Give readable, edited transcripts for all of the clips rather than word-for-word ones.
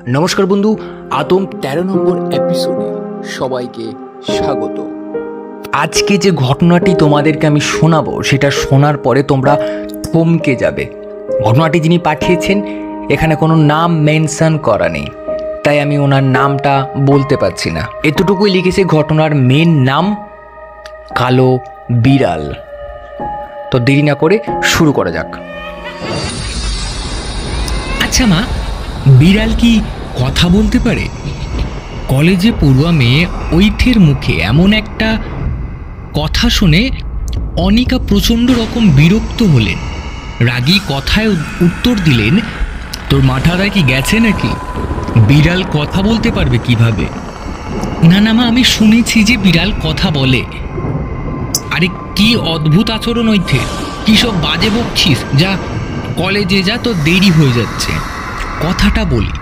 নমস্কার বন্ধু, আতম 13 নম্বর এপিসোডে সবাইকে স্বাগত। আজকে যে ঘটনাটি তোমাদেরকে আমি শোনাবো সেটা শোনার পরে তোমরা থমকে যাবে। ঘটনাটি যিনি পাঠিয়েছেন এখানে কোনো নাম মেনশন করা নেই, তাই আমি ওনার নামটা বলতে পারছি না। এতটুকুই লিখেছে ঘটনার মেন নাম কালো বিড়াল। তো দেরি না করে শুরু করা যাক। আচ্ছা মা, বিড়াল কি কথা বলতে পারে? কলেজে পড়ুয়া মেয়ে ঐথের মুখে এমন একটা কথা শুনে অনিকা প্রচণ্ড রকম বিরক্ত হলেন। রাগী কথায় উত্তর দিলেন, তোর মাথাটা কি গেছে নাকি? বিড়াল কথা বলতে পারবে কিভাবে? না না মা, আমি শুনেছি যে বিড়াল কথা বলে। আরে কি অদ্ভুত আচরণ ঐথের, কী সব বাজে বকছিস? যা কলেজে যা, তো দেরি হয়ে যাচ্ছে। কথাটা বলি।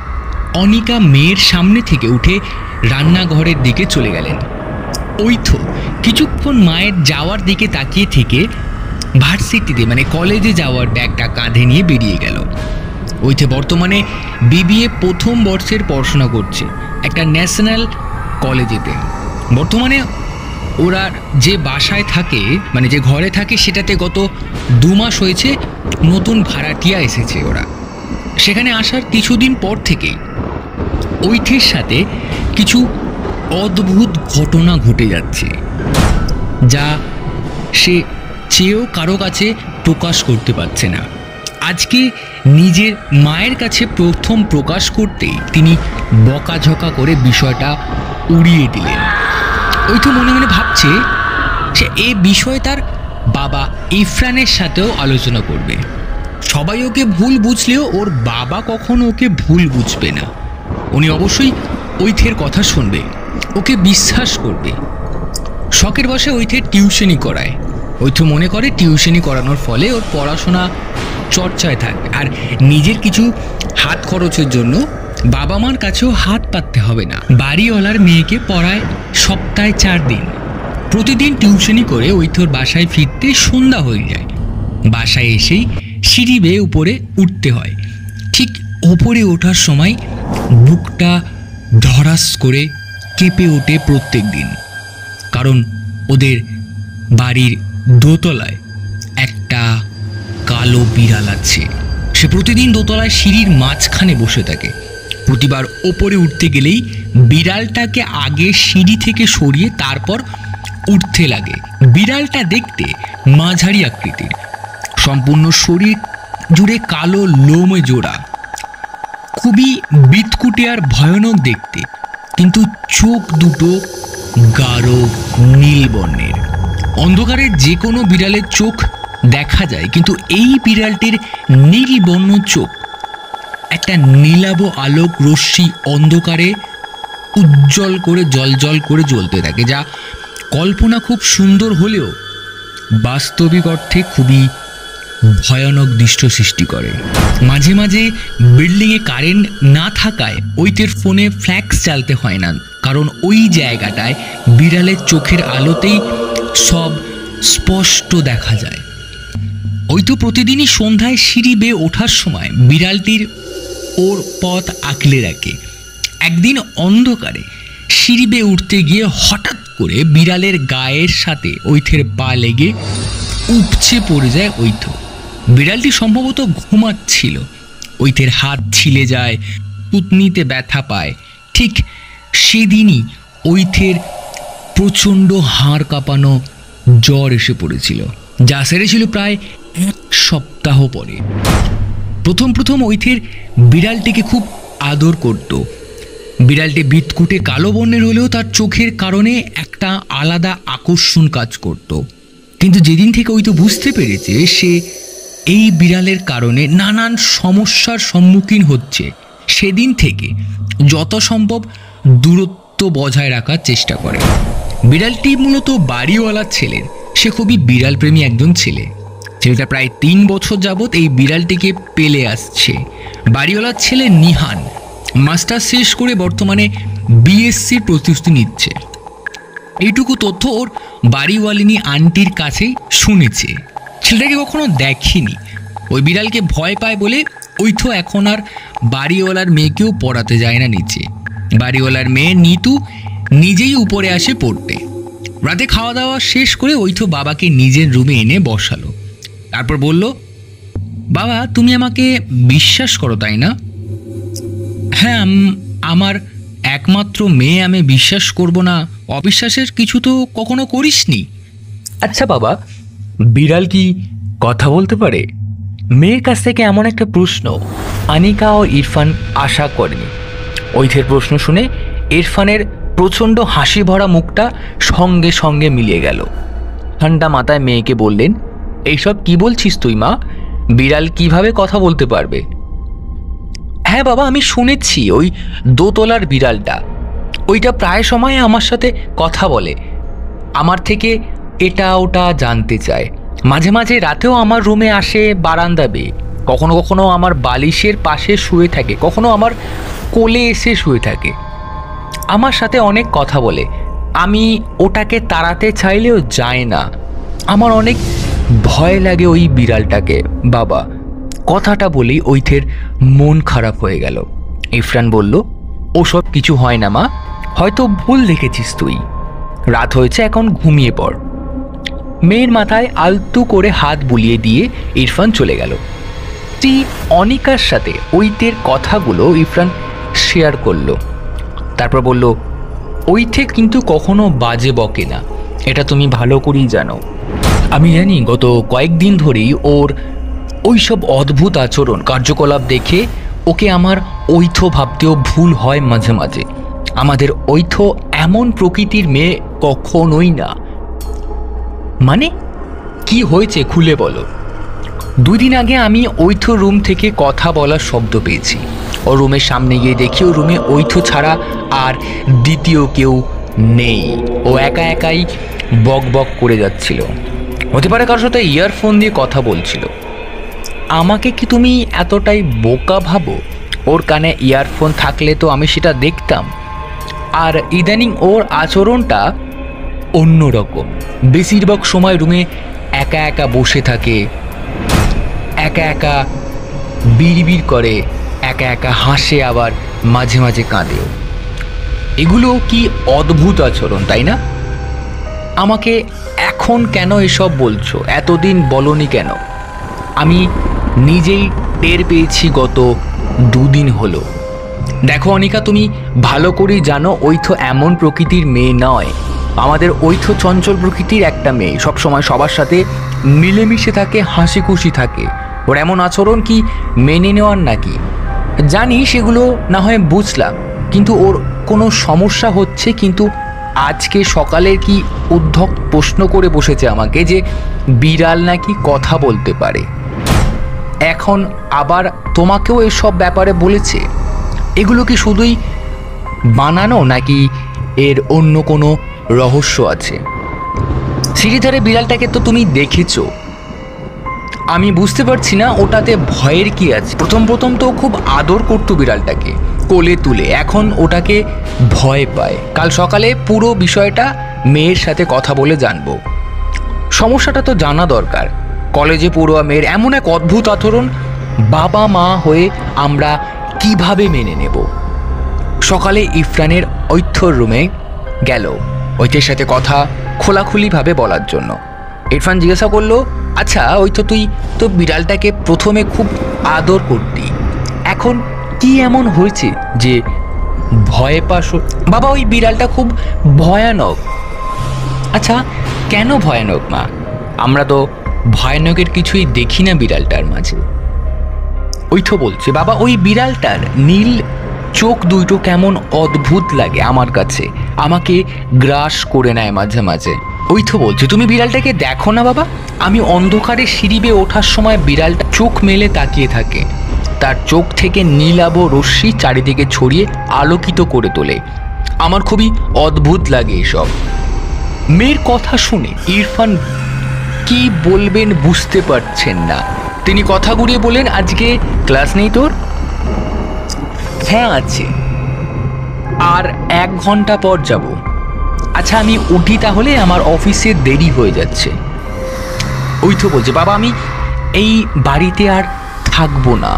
অনিকা মেয়ের সামনে থেকে উঠে রান্নাঘরের দিকে চলে গেলেন। ঐথ কিছুক্ষণ মায়ের যাওয়ার দিকে তাকিয়ে থেকে ভার্সিটিতে মানে কলেজে যাওয়ার ব্যাগটা কাঁধে নিয়ে বেরিয়ে গেল। ঐথ বর্তমানে বিবিএ প্রথম বর্ষের পড়াশোনা করছে একটা ন্যাশনাল কলেজেতে। বর্তমানে ওরা যে বাসায় থাকে মানে যে ঘরে থাকে সেটাতে গত 2 মাস হয়েছে নতুন ভাড়াটিয়া এসেছে। ওরা সেখানে আসার কিছুদিন পর থেকেই ঐথের সাথে কিছু অদ্ভুত ঘটনা ঘটে যাচ্ছে, যা সে চেয়েও কারো কাছে প্রকাশ করতে পারছে না। আজকে নিজের মায়ের কাছে প্রথম প্রকাশ করতেই তিনি বকাঝকা করে বিষয়টা উড়িয়ে দিলেন। ঐথ মনে মনে ভাবছে সে এই বিষয়ে তার বাবা ইরফানের সাথেও আলোচনা করবে। সবাই ওকে ভুল বুঝলেও ওর বাবা কখনো ওকে ভুল বুঝবে না। উনি অবশ্যই ঐথের কথা শুনবে, ওকে বিশ্বাস করবে। শখের বসে ঐথের টিউশনি করায়। ঐথ মনে করে টিউশনি করানোর ফলে ওর পড়াশোনা চর্চায় থাকবে, আর নিজের কিছু হাত খরচের জন্য বাবা মার কাছেও হাত পাততে হবে না। বাড়িওয়ালার মেয়েকে পড়ায় সপ্তাহে 4 দিন। প্রতিদিন টিউশনি করে ঐথর বাসায় ফিরতে সন্ধ্যা হয়ে যায়। বাসায় এসেই সিঁড়ি বেয়ে উপরে উঠতে হয়। ঠিক ওপরে ওঠার সময় বুকটা ধরাস করে কেঁপে ওঠে প্রত্যেক দিন, কারণ ওদের বাড়ির দোতলায় একটা কালো বিড়াল আছে। সে প্রতিদিন দোতলায় সিঁড়ির মাঝখানে বসে থাকে। প্রতিবার ওপরে উঠতে গেলেই বিড়ালটাকে আগে সিঁড়ি থেকে সরিয়ে তারপর উঠতে লাগে। বিড়ালটা দেখতে মাঝারি আকৃতির, সম্পূর্ণ শরীর জুড়ে কালো লোমে জোড়া, খুবই বিতকুটে আর ভয়ানক দেখতে, কিন্তু চোখ দুটো গাঢ় নীল বর্ণের। অন্ধকারে যে কোনো বিড়ালের চোখ দেখা যায়, কিন্তু এই বিড়ালটির নীল বর্ণ চোখ একটা নীলাভ আলোক রশ্মি অন্ধকারে উজ্জ্বল করে জ্বলজ্বল করে জ্বলতে থাকে, যা কল্পনা খুব সুন্দর হলেও বাস্তবিক অর্থে খুবই ভয়ানক দৃশ্য সৃষ্টি করে। মাঝে মাঝে বিল্ডিংয়ে কারেন্ট না থাকায় ঐথের ফোনে ফ্ল্যাক্স জ্বালতে হয় না, কারণ ওই জায়গাটায় বিড়ালের চোখের আলোতেই সব স্পষ্ট দেখা যায়। ঐথ প্রতিদিনই সন্ধ্যায় সিঁড়ি বেয়ে ওঠার সময় বিড়ালটির ওর পথ আঁকলে রাখে। একদিন অন্ধকারে সিঁড়ি বেয়ে উঠতে গিয়ে হঠাৎ করে বিড়ালের গায়ের সাথে ঐথের পা লেগে উপচে পড়ে যায় ঐথ। বিড়ালটি সম্ভবত ঘুমাচ্ছিল। ঐথের হাত ছিলে যায়, পুতনিতে ব্যথা পায়। ঠিক সেদিনই ঐথের প্রচণ্ড হাড় কাঁপানো জ্বর এসে পড়েছিল, যা সেরেছিল প্রায় 1 সপ্তাহ পরে। প্রথম ঐথের বিড়ালটিকে খুব আদর করত। বিড়ালটি বিতকুটে কালো বর্ণের হলেও তার চোখের কারণে একটা আলাদা আকর্ষণ কাজ করত। কিন্তু যেদিন থেকে ঐথ বুঝতে পেরেছে সে এই বিড়ালের কারণে নানান সমস্যার সম্মুখীন হচ্ছে, সেদিন থেকে যত সম্ভব দূরত্ব বজায় রাখার চেষ্টা করে। বিড়ালটি মূলত বাড়িওয়ালার ছেলের। সে খুবই বিড়াল প্রেমী একজন ছেলে। ছেলেটা প্রায় 3 বছর যাবৎ এই বিড়ালটিকে পেলে আসছে। বাড়িওয়ালার ছেলে নিহান মাস্টার শেষ করে বর্তমানে বিএসসির প্রস্তুতি নিচ্ছে। এইটুকু তথ্য ওর বাড়িওয়ালিনী আন্টির কাছেই শুনেছে। ছেলেটাকে কখনো দেখেনি। ওই বিড়ালকে ভয় পায় বলে ঐথ এখন আর বাড়িওয়ালার মেয়েকেও পড়াতে যায় না নিচে। বাড়িওয়ালার মেয়ে নিতু নিজেই উপরে আসে পড়তে। রাতে খাওয়া দাওয়া শেষ করে ঐথ বাবাকে নিজের রুমে এনে বসালো। তারপর বলল, বাবা তুমি আমাকে বিশ্বাস করো তাই না? হ্যাঁ, আমার একমাত্র মেয়ে, আমি বিশ্বাস করব না? অবিশ্বাসের কিছু তো কখনো করিসনি। আচ্ছা বাবা, বিড়াল কি কথা বলতে পারে? মেয়ের কাছ থেকে এমন একটা প্রশ্ন আনিকা ও ইরফান আশা করেনি। ঐথের প্রশ্ন শুনে ইরফানের প্রচণ্ড হাসি ভরা মুখটা সঙ্গে সঙ্গে মিলিয়ে গেল। ঠান্ডা মাথায় মেয়েকে বললেন, এইসব কি বলছিস তুই মা? বিড়াল কিভাবে কথা বলতে পারবে? হ্যাঁ বাবা, আমি শুনেছি ওই দোতলার বিড়ালটা, ওইটা প্রায় সময় আমার সাথে কথা বলে, আমার থেকে এটা ওটা জানতে চায়। মাঝে মাঝে রাতেও আমার রুমে আসে বারান্দা বেয়ে, কখনো কখনো আমার বালিশের পাশে শুয়ে থাকে, কখনো আমার কোলে এসে শুয়ে থাকে, আমার সাথে অনেক কথা বলে। আমি ওটাকে তাড়াতে চাইলেও যায় না। আমার অনেক ভয় লাগে ওই বিড়ালটাকে বাবা। কথাটা বলেই ঐথের মন খারাপ হয়ে গেল। ইরফান বলল, ওসব কিছু হয় না মা, হয়তো ভুল দেখেছিস তুই। রাত হয়েছে, এখন ঘুমিয়ে পড়। মেয়ের মাথায় আলতু করে হাত বুলিয়ে দিয়ে ইরফান চলে গেল। ঠিক অনিকার সাথে ঐথের কথাগুলো ইরফান শেয়ার করলো। তারপর বলল, ঐথে কিন্তু কখনো বাজে বকে না, এটা তুমি ভালো করেই জানো। আমি জানি গত কয়েকদিন ধরেই ওর ওইসব অদ্ভুত আচরণ কার্যকলাপ দেখে ওকে আমার ঐথ ভাবতেও ভুল হয় মাঝে মাঝে। আমাদের ঐথ এমন প্রকৃতির মেয়ে কখনোই না। মানে কি হয়েছে খুলে বলো। 2 দিন আগে আমি ঐথ রুম থেকে কথা বলার শব্দ পেয়েছি। ও রুমের সামনে গিয়ে দেখি ও রুমে ঐথ ছাড়া আর দ্বিতীয় কেউ নেই। ও একা একাই বক বক করে যাচ্ছিল। হতে পারে কারোর সাথে ইয়ারফোন দিয়ে কথা বলছিল। আমাকে কি তুমি এতটাই বোকা ভাবো? ওর কানে ইয়ারফোন থাকলে তো আমি সেটা দেখতাম। আর ইদানিং ওর আচরণটা অন্যরকম। বেশিরভাগ সময় রুমে একা একা বসে থাকে, একা একা বিড়বিড় করে, একা একা হাসে, আবার মাঝে মাঝে কাঁদেও। এগুলো কি অদ্ভুত আচরণ, তাই না? আমাকে এখন কেন এসব বলছো? এতদিন বলনি কেন? আমি নিজেই টের পেয়েছি গত 2 দিন হলো। দেখো অনিকা, তুমি ভালো করেই জানো ঐথ এমন প্রকৃতির মেয়ে নয়। আমাদের ঐথ চঞ্চল প্রকৃতির একটা মেয়ে, সবসময় সবার সাথে মিলেমিশে থাকে, হাসি খুশি থাকে। ওর এমন আচরণ কি মেনে নেওয়ার নাকি? জানি সেগুলো না হয় বুঝলাম, কিন্তু ওর কোনো সমস্যা হচ্ছে। কিন্তু আজকে সকালে কি উদ্ধত প্রশ্ন করে বসেছে আমাকে যে বিড়াল নাকি কথা বলতে পারে। এখন আবার তোমাকেও এসব ব্যাপারে বলেছে। এগুলো কি শুধুই বানানো নাকি এর অন্য কোনো রহস্য আছে? সিঁড়িধারে বিড়ালটাকে তো তুমি দেখেছো, আমি বুঝতে পারছি না ওটাতে ভয়ের কি আছে। প্রথম প্রথম তো খুব আদর করতো বিড়ালটাকে, কোলে তুলে, এখন ওটাকে ভয় পায়। কাল সকালে পুরো বিষয়টা মেয়ের সাথে কথা বলে জানবো। সমস্যাটা তো জানা দরকার। কলেজে পড়ুয়া মেয়ের এমন এক অদ্ভুত আচরণ বাবা মা হয়ে আমরা কিভাবে মেনে নেব? সকালে ইরফানের ঐথর রুমে গেল ঐথের সাথে কথা খোলাখুলিভাবে বলার জন্য। ইরফান জিজ্ঞাসা করলো, আচ্ছা ঐথ, তুই তো বিড়ালটাকে প্রথমে খুব আদর করতি, এখন কি এমন হয়েছে যে ভয় পাস? বাবা, ওই বিড়ালটা খুব ভয়ানক। আচ্ছা কেন ভয়ানক মা? আমরা তো ভয়ানকের কিছুই দেখি না বিড়ালটার মাঝে। ঐথ বলছে, বাবা ওই বিড়ালটার নীল চোখ দুটো কেমন অদ্ভুত লাগে আমার কাছে, আমাকে গ্রাস করে নেয় মাঝে মাঝে। ঐথ বলছে, তুমি বিড়ালটাকে দেখো না বাবা? আমি অন্ধকারে সিঁড়ি বেয়ে ওঠার সময় বিড়ালটা চোখ মেলে তাকিয়ে থাকে, তার চোখ থেকে নীলাভ রশ্মি চারিদিকে ছড়িয়ে আলোকিত করে তোলে। আমার খুবই অদ্ভুত লাগে এসব। মেয়ের কথা শুনে ইরফান কি বলবেন বুঝতে পারছেন না। তিনি কথা ঘুরিয়ে বলেন, আজকে ক্লাস নেই তোর? হ্যাঁ আছে, আর 1 ঘন্টা পর যাব। আচ্ছা আমি উঠি তাহলে, আমার অফিসে দেরি হয়ে যাচ্ছে। ঐথ বলছে, বাবা আমি এই বাড়িতে আর থাকবো না।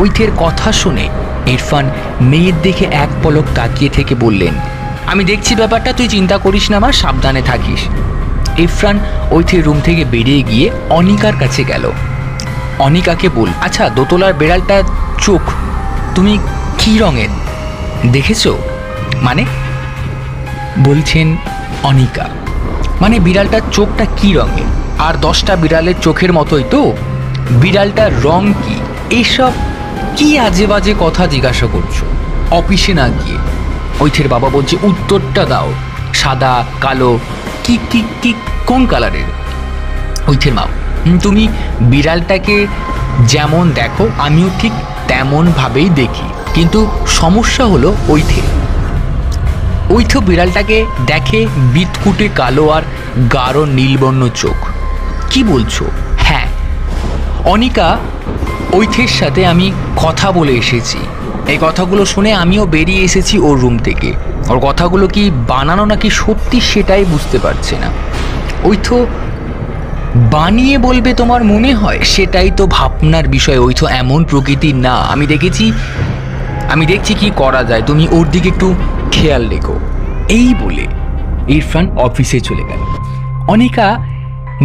ঐথের কথা শুনে ইরফান মেয়ের দিকে এক পলক তাকিয়ে থেকে বললেন, আমি দেখছি ব্যাপারটা, তুই চিন্তা করিস না মা, সাবধানে থাকিস। ইরফান ঐথের রুম থেকে বেরিয়ে গিয়ে অনিকার কাছে গেল। অনিকাকে বল, আচ্ছা দোতলার বেড়ালটার চোখ তুমি কি রঙের দেখেছো? মানে? বলছেন অনিকা, মানে বিড়ালটার চোখটা কি রঙের? আর 10টা বিড়ালের চোখের মতোই তো? বিড়ালটার রং কি? এইসব কি আজে বাজে কথা জিজ্ঞাসা করছো অফিসে না গিয়ে? ঐথের বাবা বলছে, উত্তরটা দাও, সাদা কালো কি কি কি কোন কালারের? ঐথের মা, তুমি বিড়ালটাকে যেমন দেখো আমিও ঠিক তেমনভাবেই দেখি, কিন্তু সমস্যা হলো ঐথ বিড়ালটাকে দেখে বিটকুটে কালো আর গাঢ় নীলবর্ণ চোখ। কি বলছো? হ্যাঁ অনিকা, ঐথের সাথে আমি কথা বলে এসেছি। এই কথাগুলো শুনে আমিও বেরিয়ে এসেছি ওর রুম থেকে। ওর কথাগুলো কি বানানো নাকি সত্যি সেটাই বুঝতে পারছি না। ঐথ বানিয়ে বলবে তোমার মনে হয়? সেটাই তো ভাবনার বিষয়। ঐথ এমন প্রকৃতির না। আমি দেখছি কি করা যায়, তুমি ওর দিকে একটু খেয়াল রেখো। এই বলে ইরফান অফিসে চলে গেল। অনিকা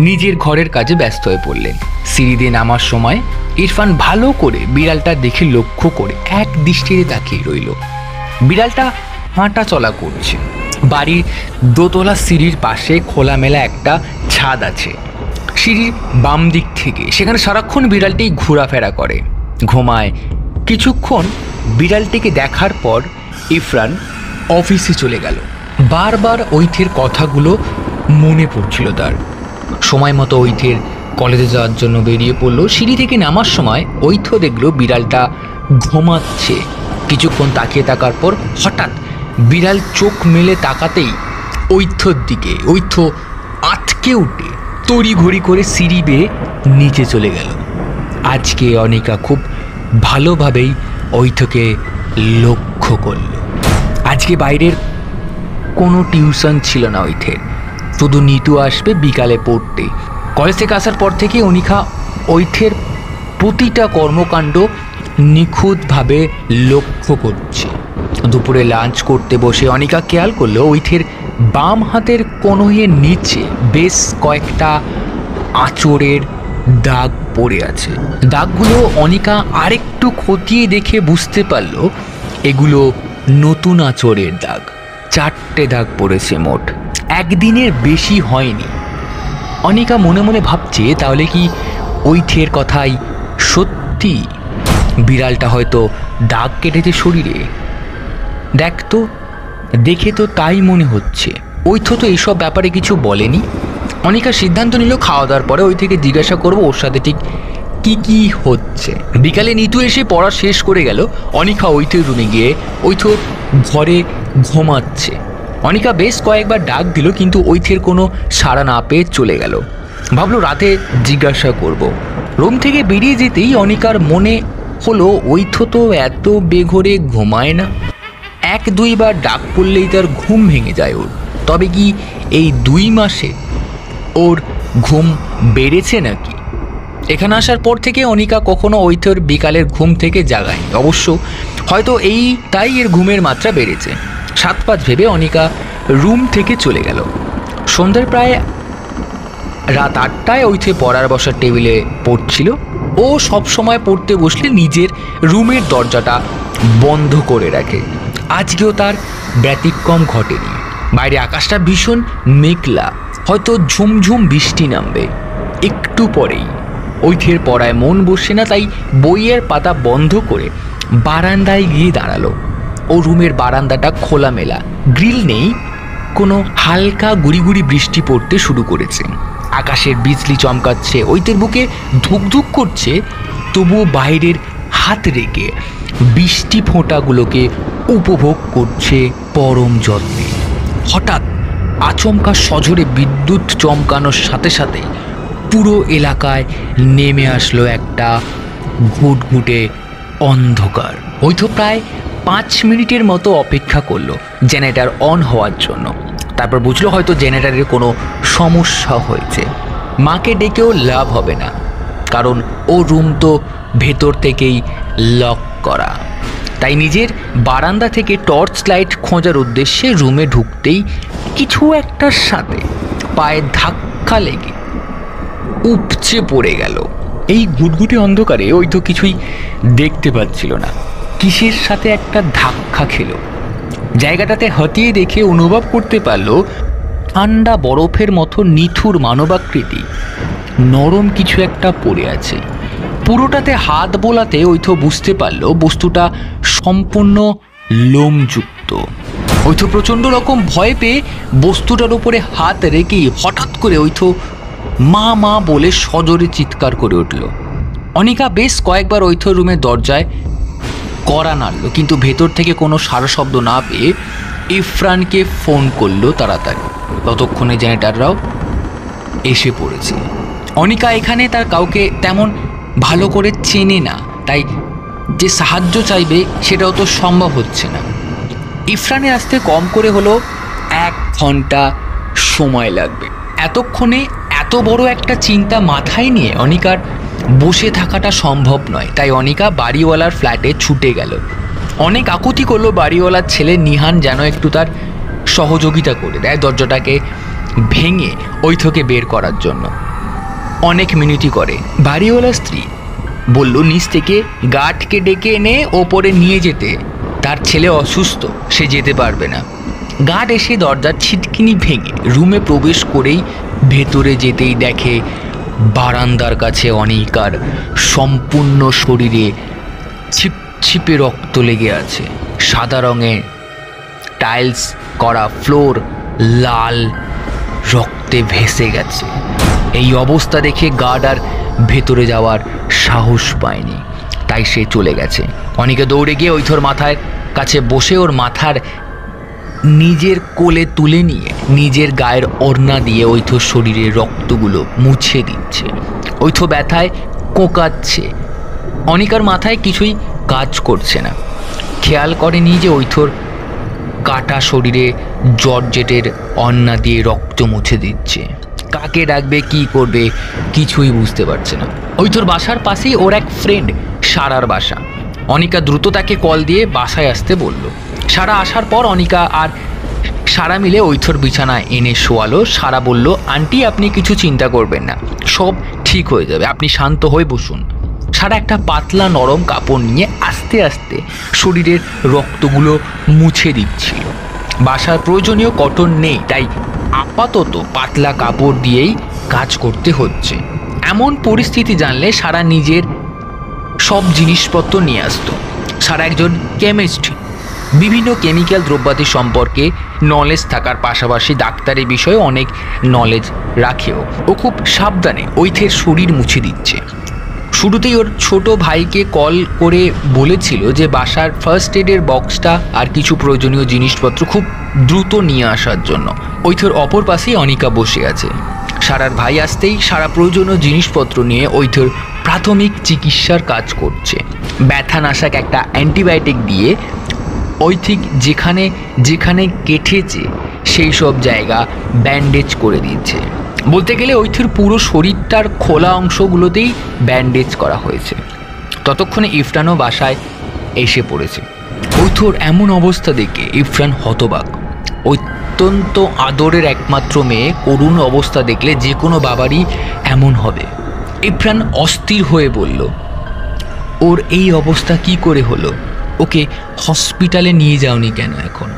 নিজের ঘরের কাজে ব্যস্ত হয়ে পড়লেন। সিঁড়ি দিয়ে নামার সময় ইরফান ভালো করে বিড়ালটা দেখে লক্ষ্য করে এক দৃষ্টিতে তাকিয়ে রইল। বিড়ালটা হাঁটা চলা করছে। বাড়ির দোতলা সিঁড়ির পাশে খোলামেলা একটা ছাদ আছে। সিঁড়ির বাম দিক থেকে সেখানে সারাক্ষণ বিড়ালটি ঘোরাফেরা করে, ঘুমায়। কিছুক্ষণ বিড়ালটিকে দেখার পর ইরফান অফিসে চলে গেল। বারবার ঐথের কথাগুলো মনে পড়ছিল তার। সময় মতো ঐথের কলেজে যাওয়ার জন্য বেরিয়ে পড়লো। সিঁড়ি থেকে নামার সময় ঐথ দেখলো বিড়ালটা ঘুমাচ্ছে। কিছুক্ষণ তাকিয়ে থাকার পর হঠাৎ বিড়াল চোখ মেলে তাকাতেই ঐথর দিকে ঐথ আটকে উঠে তড়িঘড়ি করে সিঁড়ি বেয়ে নিচে চলে গেল। আজকে অনিকা খুব ভালোভাবেই ঐথকে লক্ষ্য করল। আজকে বাইরের কোনো টিউশন ছিল না ঐথের, শুধু নিতু আসবে বিকালে পড়তে। কলেজ থেকে আসার পর থেকে অনিকা ঐথের প্রতিটা কর্মকাণ্ড নিখুঁতভাবে লক্ষ্য করছে। দুপুরে লাঞ্চ করতে বসে অনিকা খেয়াল করলো ঐথের বাম হাতের কনুইয়ের নিচে বেশ কয়েকটা আঁচড়ের দাগ পড়ে আছে। দাগগুলো অনিকা আরেকটু খতিয়ে দেখে বুঝতে পারল এগুলো নতুন আঁচড়ের দাগ। 4টে দাগ পড়েছে মোট, একদিনের বেশি হয়নি। অনিকা মনে মনে ভাবছে, তাহলে কি ঐথের কথাই সত্যি? বিড়ালটা হয়তো দাগ কেটেছে শরীরে। দেখে তো তাই মনে হচ্ছে। ঐথ তো এইসব ব্যাপারে কিছু বলেনি। অনিকা সিদ্ধান্ত নিল খাওয়া দাওয়ার পরে ওই থেকে জিজ্ঞাসা করবো ওর সাথে ঠিক কি কি হচ্ছে। বিকালে নিতু এসে পড়া শেষ করে গেল। অনিকা ঐথের রুমে গিয়ে ঐথ ঘরে ঘুমাচ্ছে। অনিকা বেশ কয়েকবার ডাক দিল, কিন্তু ঐথের কোনো সাড়া না পেয়ে চলে গেল। ভাবলো রাতে জিজ্ঞাসা করব। রুম থেকে বেরিয়ে যেতেই অনিকার মনে হলো ঐথ তো এত বেঘরে ঘুমায় না। 1-2 বার ডাক পড়লেই তার ঘুম ভেঙে যায় ওর। তবে কি এই 2 মাসে ওর ঘুম বেড়েছে নাকি? এখানে আসার পর থেকে অনিকা কখনো ঐথর বিকালের ঘুম থেকে জাগায়নি। অবশ্য হয়তো তাই এর ঘুমের মাত্রা বেড়েছে। 7-5 ভেবে অনিকা রুম থেকে চলে গেল। সন্ধ্যার প্রায় রাত 8টায় ঐথে পড়ার বসার টেবিলে পড়ছিল। ও সব সময় পড়তে বসলে নিজের রুমের দরজাটা বন্ধ করে রাখে। আজকেও তার ব্যতিক্রম ঘটেনি। বাইরে আকাশটা ভীষণ মেঘলা, হয়তো ঝুমঝুম বৃষ্টি নামবে। একটু পরেই ঐথের পড়ায় মন বসে না, তাই বইয়ের পাতা বন্ধ করে বারান্দায় গিয়ে দাঁড়ালো। ও রুমের বারান্দাটা খোলামেলা, গ্রিল নেই। কোনো হালকা গুড়ি গুড়ি বৃষ্টি পড়তে শুরু করেছে। আকাশের বিজলি চমকাচ্ছে, ঐথের বুকে ধুকধুক করছে। তবুও বাইরের হাত রেখে বৃষ্টি ফোঁটাগুলোকে উপভোগ করছে পরম যত্নে। হঠাৎ আচমকা সজোরে বিদ্যুৎ চমকানোর সাথে সাথে পুরো এলাকায় নেমে আসলো একটা ঘুটঘুটে অন্ধকার। ঐথ প্রায় 5 মিনিটের মতো অপেক্ষা করলো জেনারেটর অন হওয়ার জন্য। তারপর বুঝলো হয়তো জেনারেটরের কোনো সমস্যা হয়েছে। মাকে ডেকেও লাভ হবে না, কারণ ও রুম তো ভেতর থেকেই লক করা। তাই নিজের বারান্দা থেকে টর্চ লাইট খোঁজার উদ্দেশ্যে রুমে ঢুকতেই কিছু একটার সাথে পায়ে ধাক্কা লেগে উপচে পড়ে গেল। এই গুটগুটে অন্ধকারে ওই তো কিছুই দেখতে পাচ্ছিল না, কিসের সাথে একটা ধাক্কা খেলো। জায়গাটাতে হাতিয়ে দেখে অনুভব করতে পারল ঠান্ডা বরফের মতো নিথুর মানবাকৃতি নরম কিছু একটা পড়ে আছে। পুরোটাতে হাত বোলাতে ওইথো বুঝতে পারল বস্তুটা সম্পূর্ণ লোমযুক্ত। ওইথো প্রচণ্ড রকম ভয় পেয়ে বস্তুটার উপরে হাত রেখেই হঠাৎ করে ওইথো মা মা বলে সজোরে চিৎকার করে উঠল। অনিকা বেশ কয়েকবার ওইথো রুমের দরজায় কড়া নাড়ল, কিন্তু ভেতর থেকে কোনো সারা শব্দ না পেয়ে ইরফানকে ফোন করলো তাড়াতাড়ি। ততক্ষণে জেনারেটররাও এসে পড়েছে। অনিকা এখানে তার কাউকে তেমন ভালো করে চেনে না, তাই যে সাহায্য চাইবে সেটাও তো সম্ভব হচ্ছে না। ইরফানের আসতে কম করে হলো 1 ঘন্টা সময় লাগবে। এতক্ষণে এত বড় একটা চিন্তা মাথায় নিয়ে অনিকার বসে থাকাটা সম্ভব নয়, তাই অনিকা বাড়িওয়ালার ফ্ল্যাটে ছুটে গেল। অনেক আকুতি করলো বাড়িওয়ালার ছেলে নিহান যেন একটু তার সহযোগিতা করে দেয় দরজাটাকে ভেঙে ওই থেকে বের করার জন্য। অনেক মিনতি করে। বাড়িওয়ালার স্ত্রী বলল নিচ থেকে গার্ডকে ডেকে এনে ওপরে নিয়ে যেতে, তার ছেলে অসুস্থ, সে যেতে পারবে না। গার্ড এসে দরজার ছিটকিনি ভেঙে রুমে প্রবেশ করেই ভেতরে যেতেই দেখে বারান্দার কাছে অনিকার সম্পূর্ণ শরীরে ছিপছিপে রক্ত লেগে আছে। সাদা রঙের টাইলস করা ফ্লোর লাল রক্তে ভেসে গেছে। এই অবস্থা দেখে গার্ড আর ভেতরে যাওয়ার সাহস পায়নি, তাই সে চলে গেছে। অনিকা দৌড়ে গিয়ে ওইথোর মাথার কাছে বসে ওর মাথার নিজের কোলে তুলে নিয়ে নিজের গায়ের ওড়না দিয়ে ওইথোর শরীরের রক্তগুলো মুছে দিচ্ছে। ওইথো ব্যথায় কোঁকাচ্ছে। অনিকার মাথায় কিছুই কাজ করছে না, খেয়াল করেনি যে ওইথোর কাটা শরীরে জর্জেটের ওড়না দিয়ে রক্ত মুছে দিচ্ছে। কাকে ডাকবে, কি করবে কিছুই বুঝতে পারছে না। ওইথোর বাসার পাশেই ওর এক ফ্রেন্ড সারার বাসা। অনিকা দ্রুত তাকে কল দিয়ে বাসায় আসতে বলল। সারা আসার পর অনিকা আর সারা মিলে ওইথোর বিছানায় এনে শোয়ালো। সারা বলল, আন্টি আপনি কিছু চিন্তা করবেন না, সব ঠিক হয়ে যাবে, আপনি শান্ত হয়ে বসুন। সারা একটা পাতলা নরম কাপড় নিয়ে আস্তে আস্তে শরীরের রক্তগুলো মুছে দিচ্ছিল। বাসার প্রয়োজনীয় কটন নেই, তাই আপাতত পাতলা কাপড় দিয়েই কাজ করতে হচ্ছে। এমন পরিস্থিতি জানলে সারা নিজের সব জিনিসপত্র নিয়ে আসতো। সারা একজন কেমিস্ট, বিভিন্ন কেমিক্যাল দ্রব্যাদি সম্পর্কে নলেজ থাকার পাশাপাশি ডাক্তারি বিষয়ে অনেক নলেজ রাখেও। ও খুব সাবধানে ওইথের শরীর মুছে দিচ্ছে। শুরুতেই ওর ছোট ভাইকে কল করে বলেছিল যে বাসার ফার্স্ট এডের বক্সটা আর কিছু প্রয়োজনীয় জিনিসপত্র খুব দ্রুত নিয়ে আসার জন্য। ওইথের অপর পাশেই অনিকা বসে আছে। সারার ভাই আসতেই সারা প্রয়োজনীয় জিনিসপত্র নিয়ে ওইথের প্রাথমিক চিকিৎসার কাজ করছে। ব্যথা নাশক একটা অ্যান্টিবায়োটিক দিয়ে ওইথিক যেখানে যেখানে কেটেছে সেই সব জায়গা ব্যান্ডেজ করে দিচ্ছে। বলতে গেলে ওইথির পুরো শরীরটার খোলা অংশগুলোতেই ব্যান্ডেজ করা হয়েছে। ততক্ষণে ইরফানও বাসায় এসে পড়েছে। ওইথোর এমন অবস্থা দেখে ইরফান হতবাক। অত্যন্ত আদরের একমাত্র মেয়ে করুণ অবস্থা দেখলে যে কোনো বাবারই এমন হবে। ইরফান অস্থির হয়ে বলল, ওর এই অবস্থা কি করে হলো? ওকে হসপিটালে নিয়ে যাওনি কেন এখনো?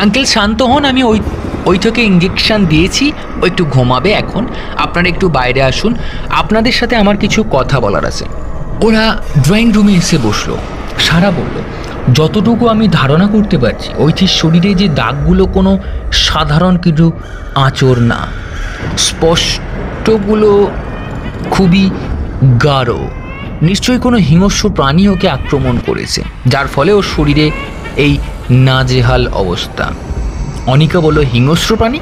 আঙ্কেল শান্ত হন, আমি ওইথকে ইঞ্জেকশন দিয়েছি, ও একটু ঘুমাবে এখন, আপনারা একটু বাইরে আসুন, আপনাদের সাথে আমার কিছু কথা বলার আছে। ওরা ড্রয়িং রুমে এসে বসলো। সারা বলল, যতটুকু আমি ধারণা করতে পারছি ওইথির শরীরে যে দাগগুলো কোনো সাধারণ কিছু আঁচড় না, স্পষ্টগুলো খুবই গাঢ়। নিশ্চয়ই কোনো হিংস্র প্রাণী ওকে আক্রমণ করেছে, যার ফলে ওর শরীরে এই নাজেহাল অবস্থা। অনিকা বলল, হিংস্র প্রাণী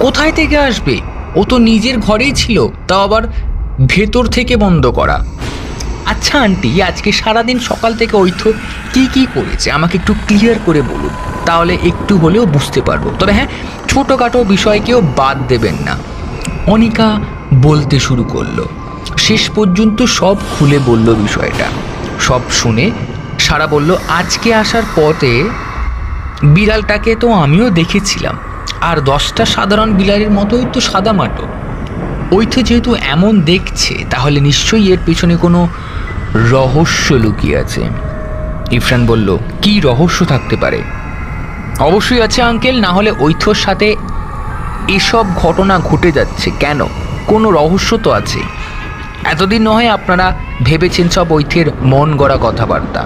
কোথায় থেকে আসবে? ও তো নিজের ঘরেই ছিল, তাও আবার ভেতর থেকে বন্ধ করা। আচ্ছা আন্টি, আজকে সারাদিন সকাল থেকে ওইথো কি কি করেছে আমাকে একটু ক্লিয়ার করে বলুন, তাহলে একটু হলেও বুঝতে পারবো। তবে হ্যাঁ, ছোটোখাটো বিষয়কেও বাদ দেবেন না। অনিকা বলতে শুরু করলো। শেষ পর্যন্ত সব খুলে বলল বিষয়টা। সব শুনে সারা বলল, আজকে আসার পথে বিড়ালটাকে তো আমিও দেখেছিলাম, আর 10টা সাধারণ বিড়ালের মতোই তো সাদামাটো। ওই তো যেহেতু এমন দেখছে, তাহলে নিশ্চয়ই এর পিছনে কোনো রহস্য লুকিয়ে আছে। ইরফান বলল, কি রহস্য থাকতে পারে? অবশ্যই আছে আঙ্কেল, না হলে ঐথর সাথে এসব ঘটনা ঘটে যাচ্ছে কেন? কোনো রহস্য তো আছে। এতদিন নয় আপনারা ভেবেছেন সব ঐথের মন গড়া কথাবার্তা,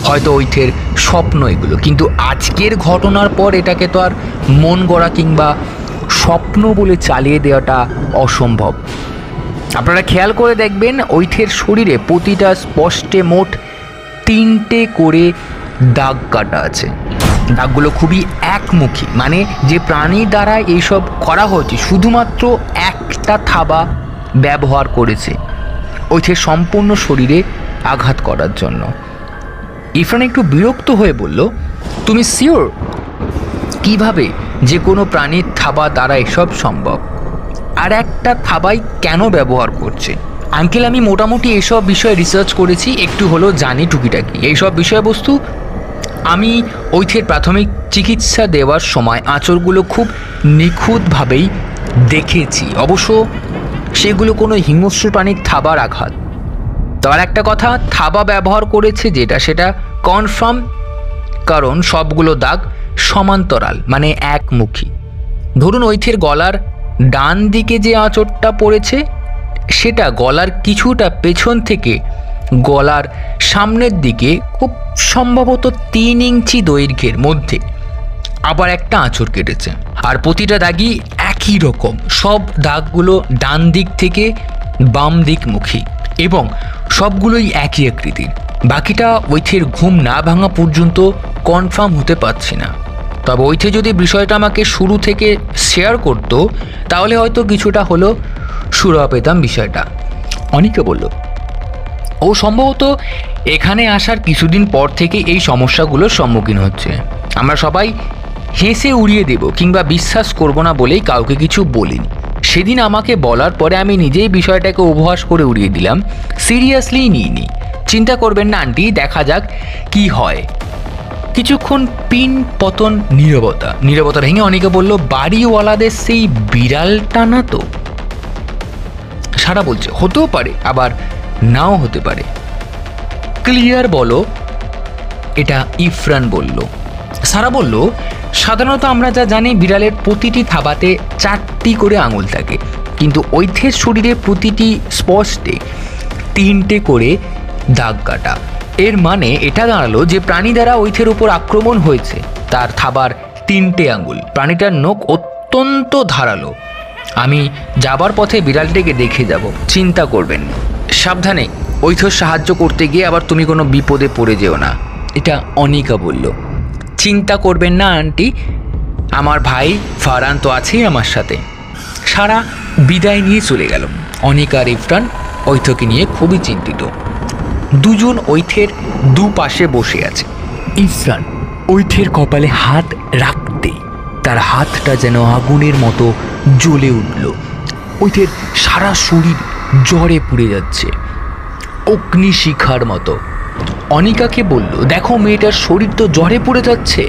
হয়তো ঐথের স্বপ্ন এগুলো, কিন্তু আজকের ঘটনার পর এটাকে তো আর মন গড়া কিংবা স্বপ্ন বলে চালিয়ে দেওয়াটা অসম্ভব। আপনারা খেয়াল করে দেখবেন ঐথের শরীরে প্রতিটা স্পষ্টে মোট 3টে করে দাগ কাটা আছে। দাগগুলো খুবই একমুখী, মানে যে প্রাণী দ্বারা এইসব করা হয়েছে শুধুমাত্র একটা থাবা ব্যবহার করেছে ঐথের সম্পূর্ণ শরীরে আঘাত করার জন্য। ইরফান একটু বিরক্ত হয়ে বলল, তুমি শিওর? কিভাবে যে কোনো প্রাণীর থাবা দ্বারা এসব সম্ভব? আর একটা থাবাই কেন ব্যবহার করছে? আঙ্কেল, আমি মোটামুটি এসব বিষয়ে রিসার্চ করেছি, একটু হলেও জানি টুকিটাকি এইসব বিষয়বস্তু। আমি ঐথের প্রাথমিক চিকিৎসা দেওয়ার সময় আঁচড়গুলো খুব নিখুঁতভাবেই দেখেছি। অবশ্য সেগুলো কোনো হিংস্র প্রাণীর থাবার আঘাত। তার একটা কথা, থাবা ব্যবহার করেছে যেটা সেটা কনফার্ম, কারণ সবগুলো দাগ সমান্তরাল, মানে একমুখী। ধরুন ঐথের গলার ডান দিকে যে আঁচড়টা পড়েছে সেটা গলার কিছুটা পেছন থেকে গলার সামনের দিকে খুব সম্ভবত 3 ইঞ্চি দৈর্ঘ্যের মধ্যে আবার একটা আঁচড় কেটেছে। আর প্রতিটা দাগই একই রকম, সব দাগগুলো ডান দিক থেকে বাম দিকমুখী এবং সবগুলোই একই আকৃতির। বাকিটা ঐথের ঘুম না ভাঙা পর্যন্ত কনফার্ম হতে পারছি না। তবে ঐথে যদি বিষয়টা আমাকে শুরু থেকে শেয়ার করতো তাহলে হয়তো কিছুটা হলেও সুরাহা পেতাম বিষয়টা। অনিকা বলল, ও সম্ভবত এখানে আসার কিছুদিন পর থেকে এই সমস্যাগুলোর সম্মুখীন হচ্ছে। আমরা সবাই হেসে উড়িয়ে দেব কিংবা বিশ্বাস করব না বলেই কাউকে কিছু বলিনি। সেদিন আমাকে বলার পরে আমি নিজেই বিষয়টাকে উপহাস করে উড়িয়ে দিলাম, সিরিয়াসলি নিইনি। চিন্তা করবেন না আন্টি, দেখা যাক কি হয়। কিছুক্ষণ পিন পতন নীরবতা ভেঙে অনিকা বলল, বাড়িওয়ালাদের সেই বিড়ালটা না তো? সারা বলছে, হতেও পারে আবার নাও হতে পারে। ক্লিয়ার বলো। এটা ইরফান বলল। সারা বলল, সাধারণত আমরা যা জানি বিড়ালের প্রতিটি থাবাতে 4টি করে আঙুল থাকে, কিন্তু ঐথের শরীরে প্রতিটি স্পষ্টে 3টে করে দাগ কাটা। এর মানে এটা দাঁড়ালো যে প্রাণী দ্বারা ঐথের উপর আক্রমণ হয়েছে তার থাবার 3টে আঙুল। প্রাণীটার নখ অত্যন্ত ধারালো। আমি যাবার পথে বিড়ালটিকে দেখে যাব, চিন্তা করবেন না। সাবধানে, ঐথর সাহায্য করতে গিয়ে আবার তুমি কোনো বিপদে পড়ে যেও না। এটা অনিকা বলল। চিন্তা করবেন না আন্টি, আমার ভাই ফারহান তো আছেই আমার সাথে। সারা বিদায় নিয়ে চলে গেল। অনিকা আর ইরফান ঐথকে নিয়ে খুবই চিন্তিত। দুজন ঐথের দুপাশে বসে আছে। ইরফান ঐথের কপালে হাত রাখতে তার হাতটা যেন আগুনের মতো জ্বলে উঠল। ঐথের সারা শরীর জ্বরে পুড়ে যাচ্ছে, অগ্নিশিখার মতো। অনিকাকে বলল, দেখো মেয়েটার শরীর তো জ্বরে পুড়ে যাচ্ছে।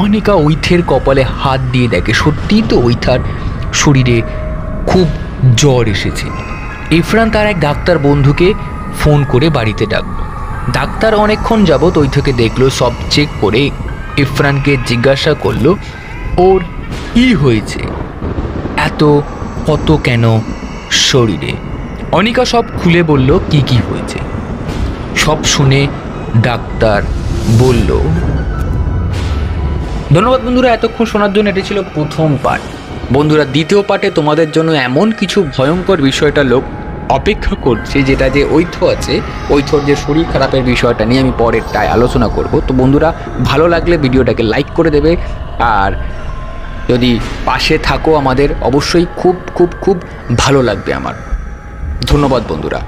অনিকা ঐথের কপালে হাত দিয়ে দেখে সত্যিই তো ঐথার শরীরে খুব জ্বর এসেছে। ইরফান তার এক ডাক্তার বন্ধুকে ফোন করে বাড়িতে ডাকল। ডাক্তার অনেকক্ষণ যাবৎ ঐথকে দেখলো, সব চেক করে ইরফানকে জিজ্ঞাসা করলো ওর কি হয়েছে, এত কত কেন শরীরে। অনিকা সব খুলে বলল কি কি হয়েছে। সব শুনে ডাক্তার বলল, ধন্যবাদ বন্ধুরা এতক্ষণ শোনার জন্য। এটি ছিল প্রথম পার্ট। বন্ধুরা, দ্বিতীয় পার্টে তোমাদের জন্য এমন কিছু ভয়ঙ্কর বিষয়টা লোক অপেক্ষা করছে, যেটা যে ঐথ আছে, ঐথর যে শরীর খারাপের বিষয়টা নিয়ে আমি পরেরটায় আলোচনা করব। তো বন্ধুরা, ভালো লাগলে ভিডিওটাকে লাইক করে দেবে, আর যদি পাশে থাকো আমাদের, অবশ্যই খুব খুব খুব ভালো লাগবে আমার। ধন্যবাদ বন্ধুরা।